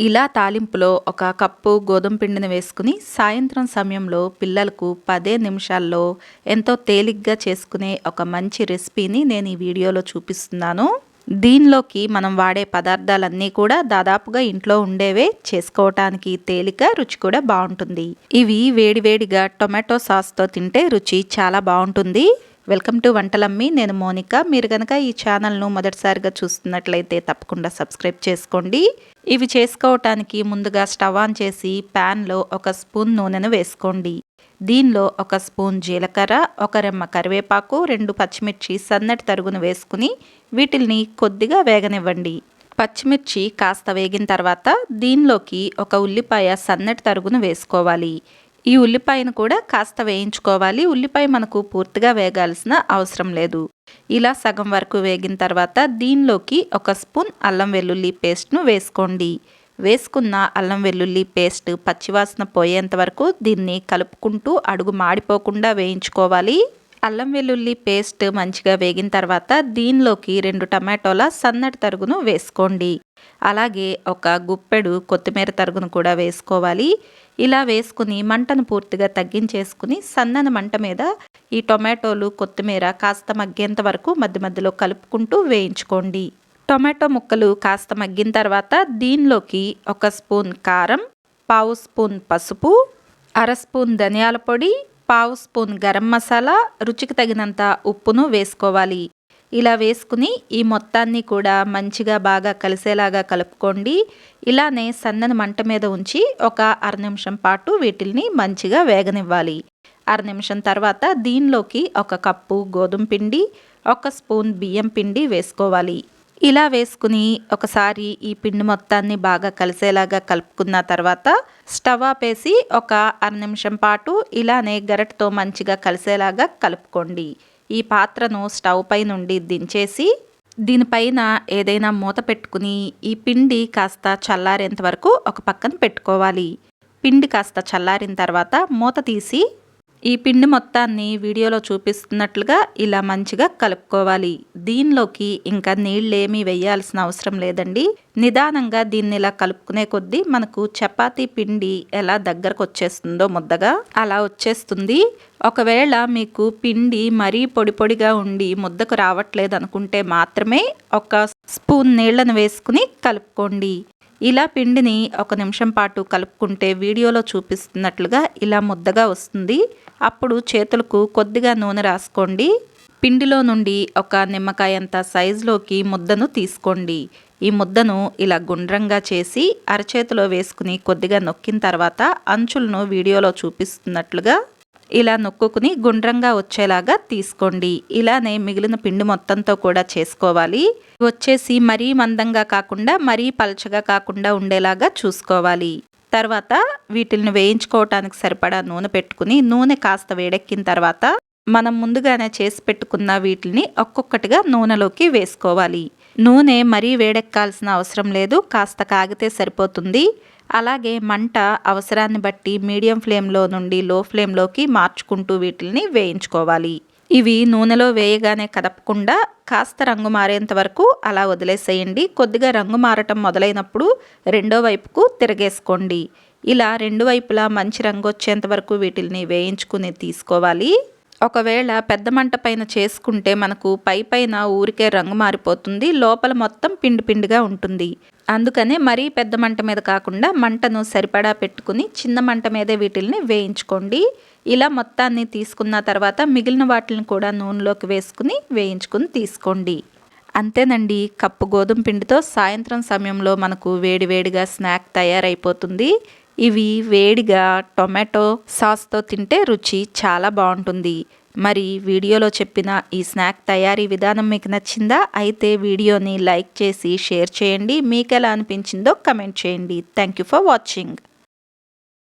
ఇలా తాలింపులో ఒక కప్పు గోధుమ పిండిని వేసుకుని సాయంత్రం సమయంలో పిల్లలకు 10 నిమిషాల్లో ఎంతో తేలిగ్గా చేసుకునే ఒక మంచి రెసిపీని నేను ఈ వీడియోలో చూపిస్తున్నాను. దీనిలోకి మనం వాడే పదార్థాలన్నీ కూడా దాదాపుగా ఇంట్లో ఉండేవే, చేసుకోవటానికి తేలిక, రుచి కూడా బాగుంటుంది. ఇవి వేడివేడిగా టొమాటో సాస్తో తింటే రుచి చాలా బాగుంటుంది. Welcome to Vantalammi. నేను మోనిక. మీరు కనుక ఈ ఛానల్ను మొదటిసారిగా చూస్తున్నట్లయితే తప్పకుండా సబ్స్క్రైబ్ చేసుకోండి. ఇవి చేసుకోవటానికి ముందుగా స్టవ్ ఆన్ చేసి ప్యాన్లో ఒక స్పూన్ నూనెను వేసుకోండి. దీనిలో ఒక స్పూన్ జీలకర్ర, ఒక రెమ్మ కరివేపాకు, 2 పచ్చిమిర్చి సన్నటి తరుగును వేసుకుని వీటిల్ని కొద్దిగా వేగనివ్వండి. పచ్చిమిర్చి కాస్త వేగిన తర్వాత దీనిలోకి ఒక ఉల్లిపాయ సన్నటి తరుగును వేసుకోవాలి. ఈ ఉల్లిపాయను కూడా కాస్త వేయించుకోవాలి. ఉల్లిపాయ మనకు పూర్తిగా వేగాల్సిన అవసరం లేదు. ఇలా సగం వరకు వేగిన తర్వాత దీనిలోకి ఒక స్పూన్ అల్లం వెల్లుల్లి పేస్ట్ను వేసుకోండి. వేసుకున్న అల్లం వెల్లుల్లి పేస్ట్ పచ్చివాసన పోయేంత వరకు దీన్ని కలుపుకుంటూ అడుగు మాడిపోకుండా వేయించుకోవాలి. అల్లం వెల్లుల్లి పేస్ట్ మంచిగా వేగిన తర్వాత దీనిలోకి 2 టమాటోల సన్నటి తరుగును వేసుకోండి. అలాగే ఒక గుప్పెడు కొత్తిమీర తరుగును కూడా వేసుకోవాలి. ఇలా వేసుకుని మంటను పూర్తిగా తగ్గించేసుకుని సన్నని మంట మీద ఈ టొమాటోలు, కొత్తిమీర కాస్త మగ్గేంత వరకు మధ్య మధ్యలో కలుపుకుంటూ వేయించుకోండి. టొమాటో ముక్కలు కాస్త మగ్గిన తర్వాత దీనిలోకి ఒక స్పూన్ కారం, పావు స్పూన్ పసుపు, అర స్పూన్ ధనియాల పొడి, పావు స్పూన్ గరం మసాలా, రుచికి తగినంత ఉప్పును వేసుకోవాలి. ఇలా వేసుకుని ఈ మొత్తాన్ని కూడా మంచిగా బాగా కలిసేలాగా కలుపుకోండి. ఇలానే సన్నని మంట మీద ఉంచి ఒక అర నిమిషం పాటు వీటిల్ని మంచిగా వేగనివ్వాలి. అర నిమిషం తర్వాత దీనిలోకి ఒక కప్పు గోధుమ పిండి, ఒక స్పూన్ బియ్యం పిండి వేసుకోవాలి. ఇలా వేసుకుని ఒకసారి ఈ పిండి మొత్తాన్ని బాగా కలిసేలాగా కలుపుకున్న తర్వాత స్టవ్ ఆపేసి ఒక అర నిమిషం పాటు ఇలానే గరిటెతో మంచిగా కలిసేలాగా కలుపుకోండి. ఈ పాత్రను స్టవ్ పై నుండి దించేసి దీనిపైన ఏదైనా మూత పెట్టుకుని ఈ పిండి కాస్త చల్లారేంత వరకు ఒక పక్కన పెట్టుకోవాలి. పిండి కాస్త చల్లారిన తర్వాత మూత తీసి ఈ పిండి మొత్తాన్ని వీడియోలో చూపిస్తున్నట్లుగా ఇలా మంచిగా కలుపుకోవాలి. దీనిలోకి ఇంకా నీళ్ళేమీ వేయాల్సిన అవసరం లేదండి. నిదానంగా దీన్ని ఇలా కలుపుకునే కొద్దీ మనకు చపాతీ పిండి ఎలా దగ్గరకు వచ్చేస్తుందో ముద్దగా అలా వచ్చేస్తుంది. ఒకవేళ మీకు పిండి మరీ పొడి పొడిగా ఉండి ముద్దకు రావట్లేదు అనుకుంటే మాత్రమే ఒక స్పూన్ నీళ్లను వేసుకుని కలుపుకోండి. ఇలా పిండిని ఒక నిమిషం పాటు కలుపుకుంటే వీడియోలో చూపిస్తున్నట్లుగా ఇలా ముద్దగా వస్తుంది. అప్పుడు చేతులకు కొద్దిగా నూనె రాసుకోండి. పిండిలో నుండి ఒక నిమ్మకాయంత సైజులోకి ముద్దను తీసుకోండి. ఈ ముద్దను ఇలా గుండ్రంగా చేసి అరచేతిలో వేసుకుని కొద్దిగా నొక్కిన తర్వాత అంచులను వీడియోలో చూపిస్తున్నట్లుగా ఇలా నొక్కుని గుండ్రంగా వచ్చేలాగా తీసుకోండి. ఇలానే మిగిలిన పిండి మొత్తంతో కూడా చేసుకోవాలి. వచ్చేసి మరీ మందంగా కాకుండా మరీ పల్చగా కాకుండా ఉండేలాగా చూసుకోవాలి. తర్వాత వీటిని వేయించుకోవటానికి సరిపడా నూనె పెట్టుకుని నూనె కాస్త వేడెక్కిన తర్వాత మనం ముందుగానే చేసి పెట్టుకున్న వీటిని ఒక్కొక్కటిగా నూనెలోకి వేసుకోవాలి. నూనె మరీ వేడెక్కాల్సిన అవసరం లేదు, కాస్త కాగితే సరిపోతుంది. అలాగే మంట అవసరాన్ని బట్టి మీడియం ఫ్లేమ్లో నుండి లో ఫ్లేమ్లోకి మార్చుకుంటూ వీటిని వేయించుకోవాలి. ఇవి నూనెలో వేయగానే కదపకుండా కాస్త రంగు మారేంత వరకు అలా వదిలేసేయండి. కొద్దిగా రంగు మారటం మొదలైనప్పుడు రెండో వైపుకు తిరగేసుకోండి. ఇలా రెండు వైపులా మంచి రంగు వచ్చేంత వరకు వీటిని వేయించుకుని తీసుకోవాలి. ఒకవేళ పెద్ద మంట పైన చేసుకుంటే మనకు పైన ఊరికే రంగు మారిపోతుంది, లోపల మొత్తం పిండి పిండిగా ఉంటుంది. అందుకనే మరీ పెద్ద మంట మీద కాకుండా మంటను సరిపడా పెట్టుకుని చిన్న మంట మీదే వీటిని వేయించుకోండి. ఇలా మొత్తాన్ని తీసుకున్న తర్వాత మిగిలిన వాటిని కూడా నూనెలోకి వేసుకుని వేయించుకుని తీసుకోండి. అంతేనండి, కప్పు గోధుమ పిండితో సాయంత్రం సమయంలో మనకు వేడివేడిగా స్నాక్ తయారైపోతుంది. ఇవి వేడిగా టొమాటో సాస్తో తింటే రుచి చాలా బాగుంటుంది. మరి వీడియోలో చెప్పిన ఈ స్నాక్ తయారీ విధానం మీకు నచ్చిందా? అయితే వీడియోని లైక్ చేసి షేర్ చేయండి. మీకు ఎలా అనిపించిందో కమెంట్ చేయండి. Thank you for watching.